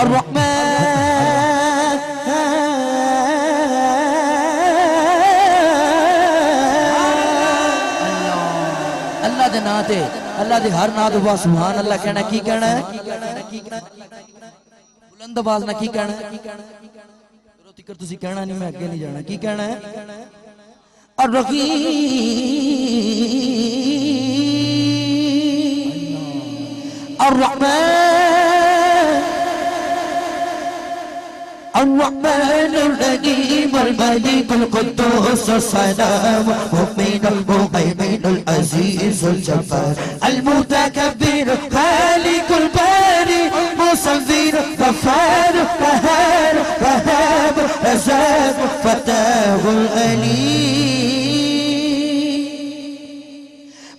الرحمن اللہ دے نام تے اللہ دے ہر نام دے سبحان اللہ کہنا کی کہنا ہے بلند آواز نہ کی کہنا ہے روتی کر تسی کہنا نہیں میں اگے نہیں جانا کی کہنا ہے الرحیم الرحمن الرحمن الرحیم الملك القدوس السلام المؤمن المهيمن العزيز الجبار المتكبر خالق الباري مصور غفار قهار وهاب رزاق فتاه العليم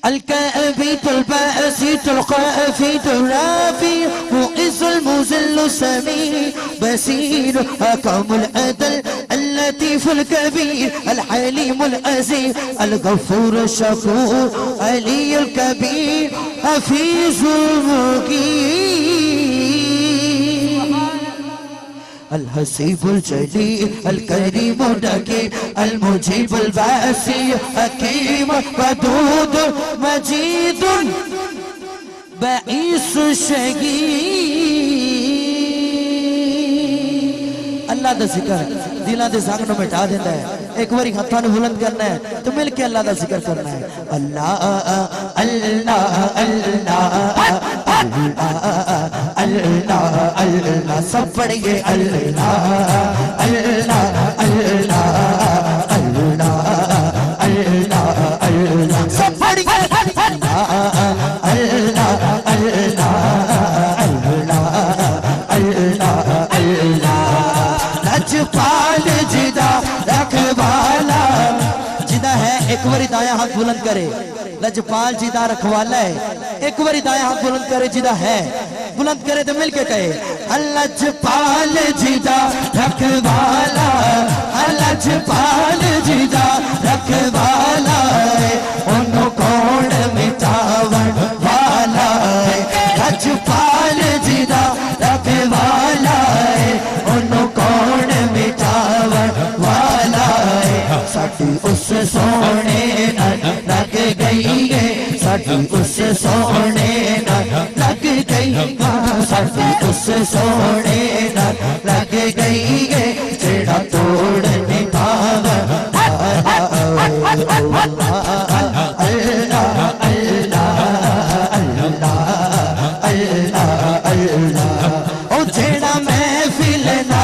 الكافي الباسي القافي الرافي مؤز المذل السميع بصير حكم العدل اللطيف الكبير الحليم العزيز الغفور الشكور علي الكبير حفيظ المقيم الحسيب الجليل الكريم الرقيب المجيب الباسي حكيم ودود مجيد بعيس الشهيد اللہ دا ذکر دلوں دے زنگ نو مٹا دیتا ہے ایک باری ہاتھاں نو بلند کرنا ہے تو مل کے اللہ دا ذکر کرنا ہے اللہ اللہ اللہ اللہ اللہ سب پڑھئے اللہ اللہ اللہ اللہ اللہ اللہ سب پڑھئے اللہ اللہ اللہ اللہ اللہ لجپال جدا رکھوالا جدا ہے ایک باری دایاں ہاتھ بلند کرے لجپال جدا رکھوالا ہے ایک باری دایاں ہاتھ بلند کرے جدا ہے بلند کرے تو مل کے کہے لجپال جدا رکھوالا لجپال جدا رکھوالا انہوں کون مٹاون والا لجپال جدا رکھوالا انہوں کون مٹاون والا ساڑھی اس سونے لگ گئی ہے ساڑھی اس سونے لگ گئی ساڑھی اس سونے لگ گئی ہے جڑا توڑ نہیں پاوا اللہ اللہ اللہ اللہ اللہ او جڑا محفل نہ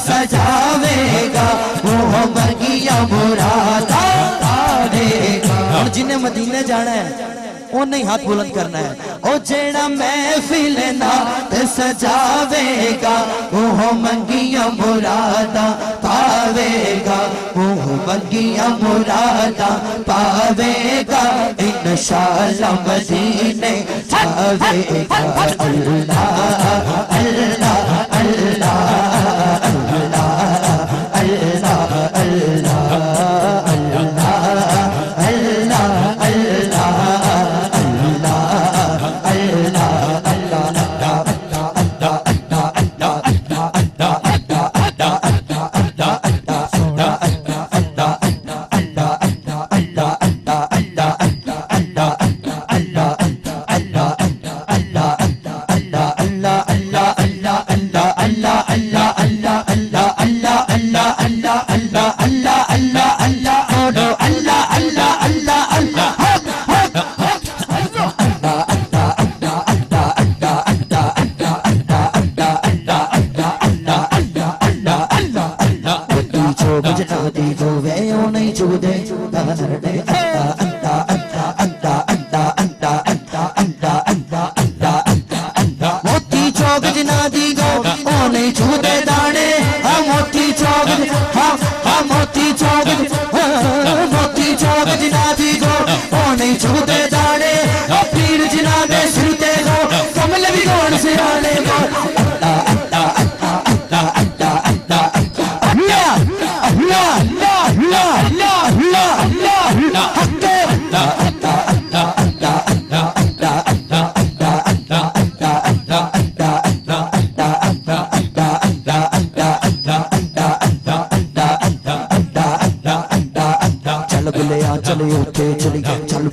سجاوے گا وہ منگیا مرادا پاوے گا اور جنہیں مدینے جانا ہے وہ نہیں ہاتھ بلند کرنا ہے او جیڑا محفل نات سجاوے گا وہ منگیا مرادا پاوے گا وہ منگیا مرادا پاوے گا انشاءاللہ مدینے جاوے گا اللہ اللہ اللہ